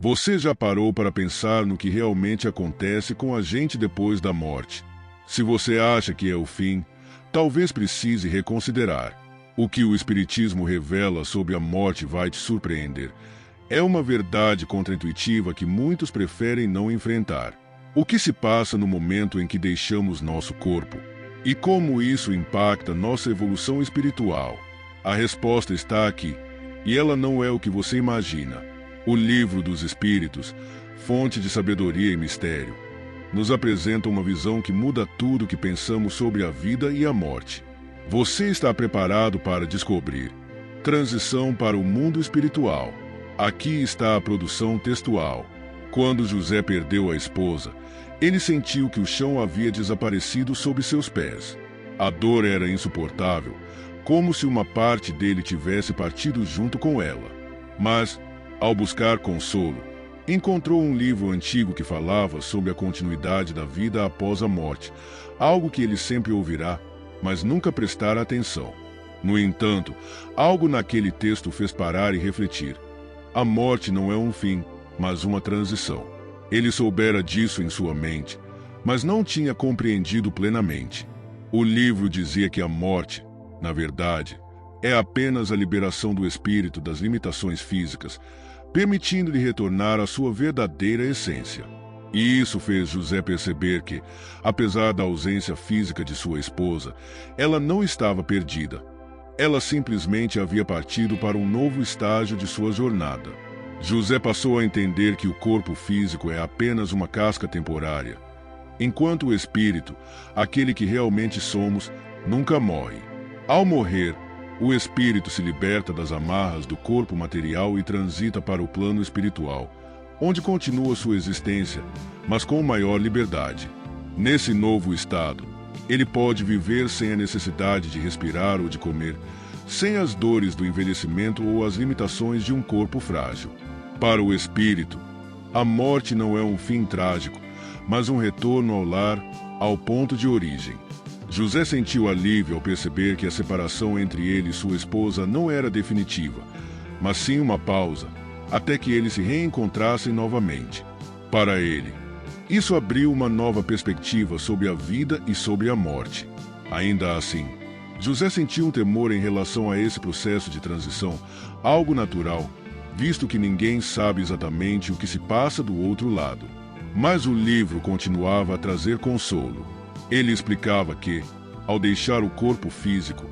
Você já parou para pensar no que realmente acontece com a gente depois da morte? Se você acha que é o fim, talvez precise reconsiderar. O que o Espiritismo revela sobre a morte vai te surpreender. É uma verdade contraintuitiva que muitos preferem não enfrentar. O que se passa no momento em que deixamos nosso corpo? E como isso impacta nossa evolução espiritual? A resposta está aqui, e ela não é o que você imagina. O Livro dos Espíritos, fonte de sabedoria e mistério, nos apresenta uma visão que muda tudo o que pensamos sobre a vida e a morte. Você está preparado para descobrir. Transição para o mundo espiritual. Aqui está a produção textual. Quando José perdeu a esposa, ele sentiu que o chão havia desaparecido sob seus pés. A dor era insuportável, como se uma parte dele tivesse partido junto com ela. Mas, ao buscar consolo, encontrou um livro antigo que falava sobre a continuidade da vida após a morte, algo que ele sempre ouvirá, mas nunca prestará atenção. No entanto, algo naquele texto fez parar e refletir. A morte não é um fim, mas uma transição. Ele soubera disso em sua mente, mas não tinha compreendido plenamente. O livro dizia que a morte, na verdade, é apenas a liberação do espírito das limitações físicas, permitindo-lhe retornar à sua verdadeira essência. E isso fez José perceber que, apesar da ausência física de sua esposa, ela não estava perdida. Ela simplesmente havia partido para um novo estágio de sua jornada. José passou a entender que o corpo físico é apenas uma casca temporária, enquanto o espírito, aquele que realmente somos, nunca morre. Ao morrer, o espírito se liberta das amarras do corpo material e transita para o plano espiritual, onde continua sua existência, mas com maior liberdade. Nesse novo estado, ele pode viver sem a necessidade de respirar ou de comer, sem as dores do envelhecimento ou as limitações de um corpo frágil. Para o espírito, a morte não é um fim trágico, mas um retorno ao lar, ao ponto de origem. José sentiu alívio ao perceber que a separação entre ele e sua esposa não era definitiva, mas sim uma pausa, até que eles se reencontrassem novamente. Para ele, isso abriu uma nova perspectiva sobre a vida e sobre a morte. Ainda assim, José sentiu um temor em relação a esse processo de transição, algo natural, visto que ninguém sabe exatamente o que se passa do outro lado. Mas o livro continuava a trazer consolo. Ele explicava que, ao deixar o corpo físico,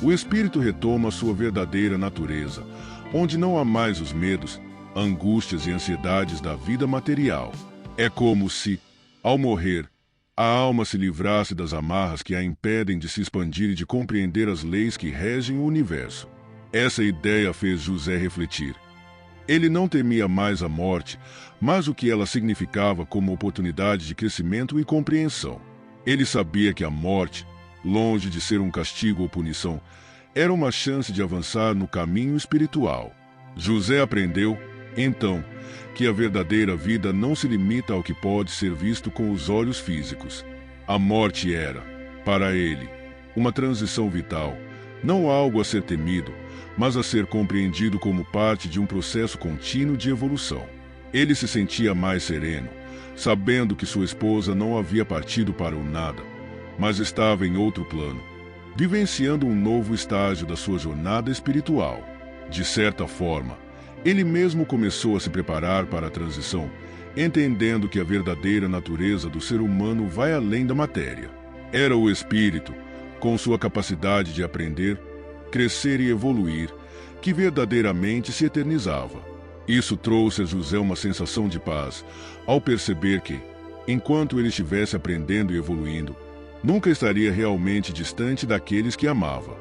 o espírito retoma sua verdadeira natureza, onde não há mais os medos, angústias e ansiedades da vida material. É como se, ao morrer, a alma se livrasse das amarras que a impedem de se expandir e de compreender as leis que regem o universo. Essa ideia fez José refletir. Ele não temia mais a morte, mas o que ela significava como oportunidade de crescimento e compreensão. Ele sabia que a morte, longe de ser um castigo ou punição, era uma chance de avançar no caminho espiritual. José aprendeu, então, que a verdadeira vida não se limita ao que pode ser visto com os olhos físicos. A morte era, para ele, uma transição vital, não algo a ser temido, mas a ser compreendido como parte de um processo contínuo de evolução. Ele se sentia mais sereno, sabendo que sua esposa não havia partido para o nada, mas estava em outro plano, vivenciando um novo estágio da sua jornada espiritual. De certa forma, ele mesmo começou a se preparar para a transição, entendendo que a verdadeira natureza do ser humano vai além da matéria. Era o espírito, com sua capacidade de aprender, crescer e evoluir, que verdadeiramente se eternizava. Isso trouxe a José uma sensação de paz, ao perceber que, enquanto ele estivesse aprendendo e evoluindo, nunca estaria realmente distante daqueles que amava.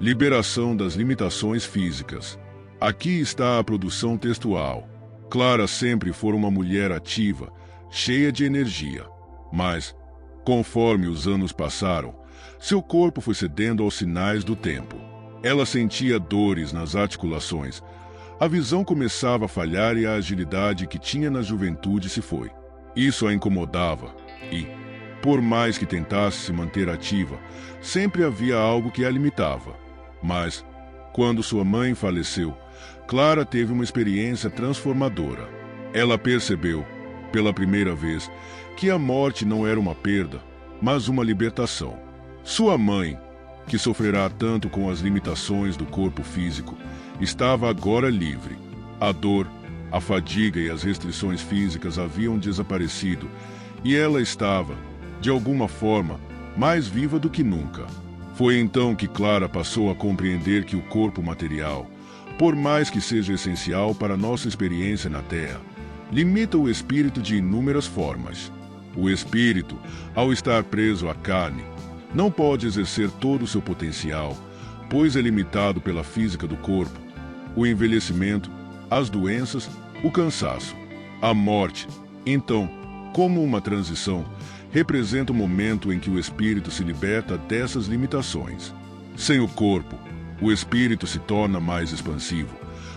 Liberação das limitações físicas. Aqui está a produção textual. Clara sempre foi uma mulher ativa, cheia de energia. Mas, conforme os anos passaram, seu corpo foi cedendo aos sinais do tempo. Ela sentia dores nas articulações. A visão começava a falhar e a agilidade que tinha na juventude se foi. Isso a incomodava e, por mais que tentasse se manter ativa, sempre havia algo que a limitava. Mas, quando sua mãe faleceu, Clara teve uma experiência transformadora. Ela percebeu, pela primeira vez, que a morte não era uma perda, mas uma libertação. Sua mãe, que sofrerá tanto com as limitações do corpo físico, estava agora livre. A dor, a fadiga e as restrições físicas haviam desaparecido, e ela estava, de alguma forma, mais viva do que nunca. Foi então que Clara passou a compreender que o corpo material, por mais que seja essencial para nossa experiência na Terra, limita o espírito de inúmeras formas. O espírito, ao estar preso à carne, não pode exercer todo o seu potencial, pois é limitado pela física do corpo, o envelhecimento, as doenças, o cansaço. A morte, então, como uma transição, representa o momento em que o espírito se liberta dessas limitações. Sem o corpo, o espírito se torna mais expansivo,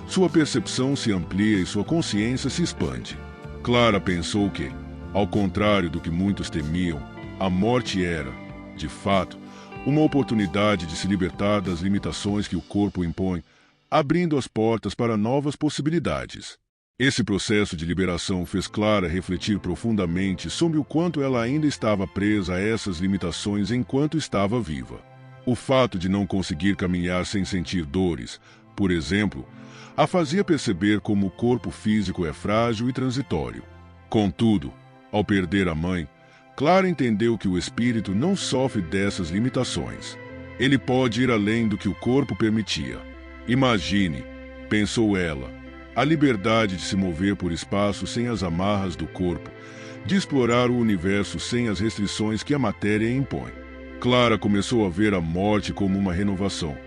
sua percepção se amplia e sua consciência se expande. Clara pensou que, ao contrário do que muitos temiam, a morte era, de fato, uma oportunidade de se libertar das limitações que o corpo impõe, abrindo as portas para novas possibilidades. Esse processo de liberação fez Clara refletir profundamente sobre o quanto ela ainda estava presa a essas limitações enquanto estava viva. O fato de não conseguir caminhar sem sentir dores, por exemplo, a fazia perceber como o corpo físico é frágil e transitório. Contudo, ao perder a mãe, Clara entendeu que o espírito não sofre dessas limitações. Ele pode ir além do que o corpo permitia. Imagine, pensou ela, a liberdade de se mover por espaço sem as amarras do corpo, de explorar o universo sem as restrições que a matéria impõe. Clara começou a ver a morte como uma renovação,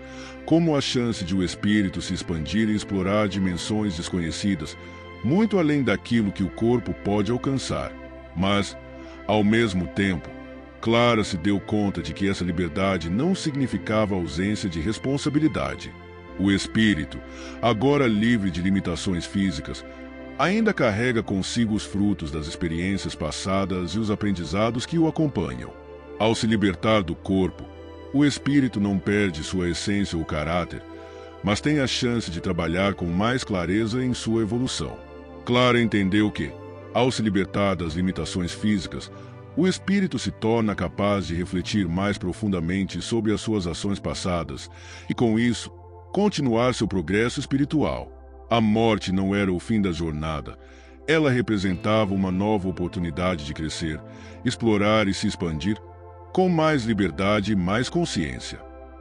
como a chance de o espírito se expandir e explorar dimensões desconhecidas, muito além daquilo que o corpo pode alcançar. Mas, ao mesmo tempo, Clara se deu conta de que essa liberdade não significava ausência de responsabilidade. O espírito, agora livre de limitações físicas, ainda carrega consigo os frutos das experiências passadas e os aprendizados que o acompanham. Ao se libertar do corpo, o espírito não perde sua essência ou caráter, mas tem a chance de trabalhar com mais clareza em sua evolução. Clara entendeu que, ao se libertar das limitações físicas, o espírito se torna capaz de refletir mais profundamente sobre as suas ações passadas e, com isso, continuar seu progresso espiritual. A morte não era o fim da jornada. Ela representava uma nova oportunidade de crescer, explorar e se expandir com mais liberdade e mais consciência.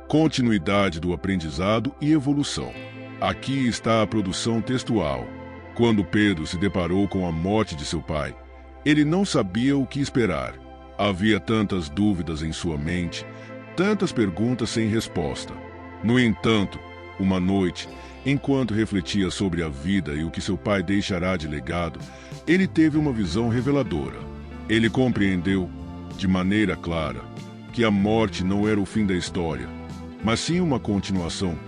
Continuidade do aprendizado e evolução. Aqui está a produção textual. Quando Pedro se deparou com a morte de seu pai, ele não sabia o que esperar. Havia tantas dúvidas em sua mente, tantas perguntas sem resposta. No entanto, uma noite, enquanto refletia sobre a vida e o que seu pai deixará de legado, ele teve uma visão reveladora. Ele compreendeu, de maneira clara, que a morte não era o fim da história, mas sim uma continuação,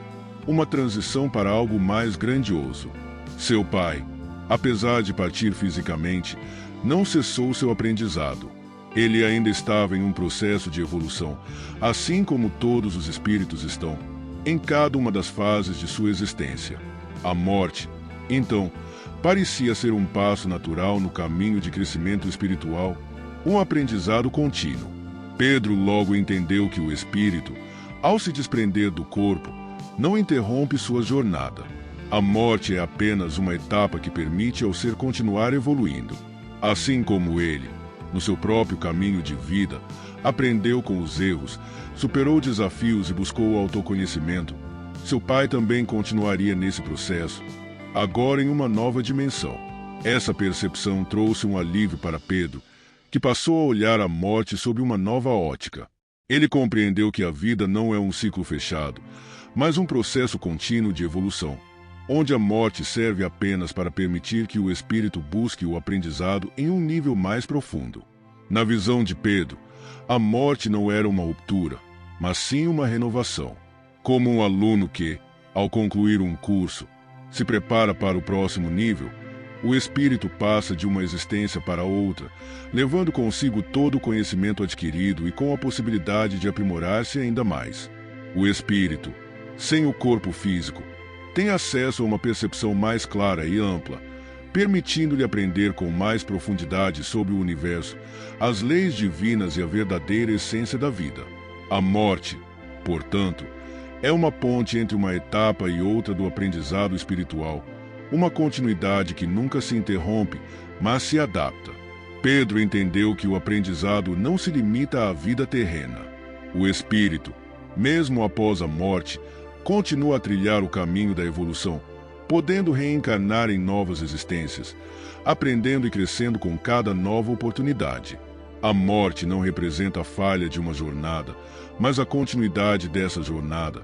uma transição para algo mais grandioso. Seu pai, apesar de partir fisicamente, não cessou seu aprendizado. Ele ainda estava em um processo de evolução, assim como todos os espíritos estão, em cada uma das fases de sua existência. A morte, então, parecia ser um passo natural no caminho de crescimento espiritual, um aprendizado contínuo. Pedro logo entendeu que o espírito, ao se desprender do corpo, não interrompe sua jornada. A morte é apenas uma etapa que permite ao ser continuar evoluindo. Assim como ele, no seu próprio caminho de vida, aprendeu com os erros, superou desafios e buscou o autoconhecimento, seu pai também continuaria nesse processo, agora em uma nova dimensão. Essa percepção trouxe um alívio para Pedro, que passou a olhar a morte sob uma nova ótica. Ele compreendeu que a vida não é um ciclo fechado, mas um processo contínuo de evolução, onde a morte serve apenas para permitir que o espírito busque o aprendizado em um nível mais profundo. Na visão de Pedro, a morte não era uma ruptura, mas sim uma renovação. Como um aluno que, ao concluir um curso, se prepara para o próximo nível, o espírito passa de uma existência para outra, levando consigo todo o conhecimento adquirido e com a possibilidade de aprimorar-se ainda mais. O espírito, sem o corpo físico, tem acesso a uma percepção mais clara e ampla, permitindo-lhe aprender com mais profundidade sobre o universo, as leis divinas e a verdadeira essência da vida. A morte, portanto, é uma ponte entre uma etapa e outra do aprendizado espiritual, uma continuidade que nunca se interrompe, mas se adapta. Pedro entendeu que o aprendizado não se limita à vida terrena. O espírito, mesmo após a morte, continua a trilhar o caminho da evolução, podendo reencarnar em novas existências, aprendendo e crescendo com cada nova oportunidade. A morte não representa a falha de uma jornada, mas a continuidade dessa jornada,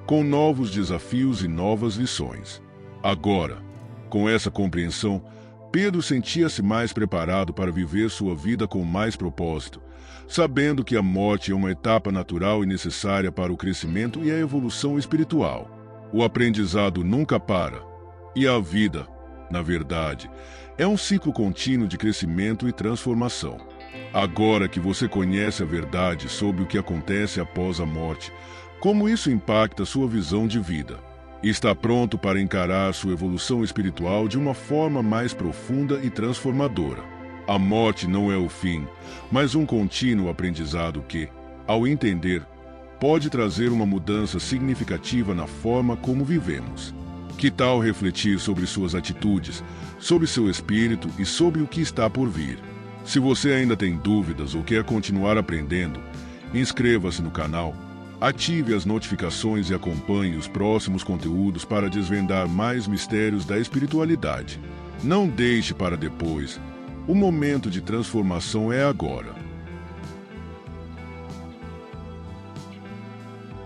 com novos desafios e novas lições. Agora, com essa compreensão, Pedro sentia-se mais preparado para viver sua vida com mais propósito, sabendo que a morte é uma etapa natural e necessária para o crescimento e a evolução espiritual. O aprendizado nunca para, e a vida, na verdade, é um ciclo contínuo de crescimento e transformação. Agora que você conhece a verdade sobre o que acontece após a morte, como isso impacta sua visão de vida, está pronto para encarar sua evolução espiritual de uma forma mais profunda e transformadora. A morte não é o fim, mas um contínuo aprendizado que, ao entender, pode trazer uma mudança significativa na forma como vivemos. Que tal refletir sobre suas atitudes, sobre seu espírito e sobre o que está por vir? Se você ainda tem dúvidas ou quer continuar aprendendo, inscreva-se no canal, ative as notificações e acompanhe os próximos conteúdos para desvendar mais mistérios da espiritualidade. Não deixe para depois. O momento de transformação é agora.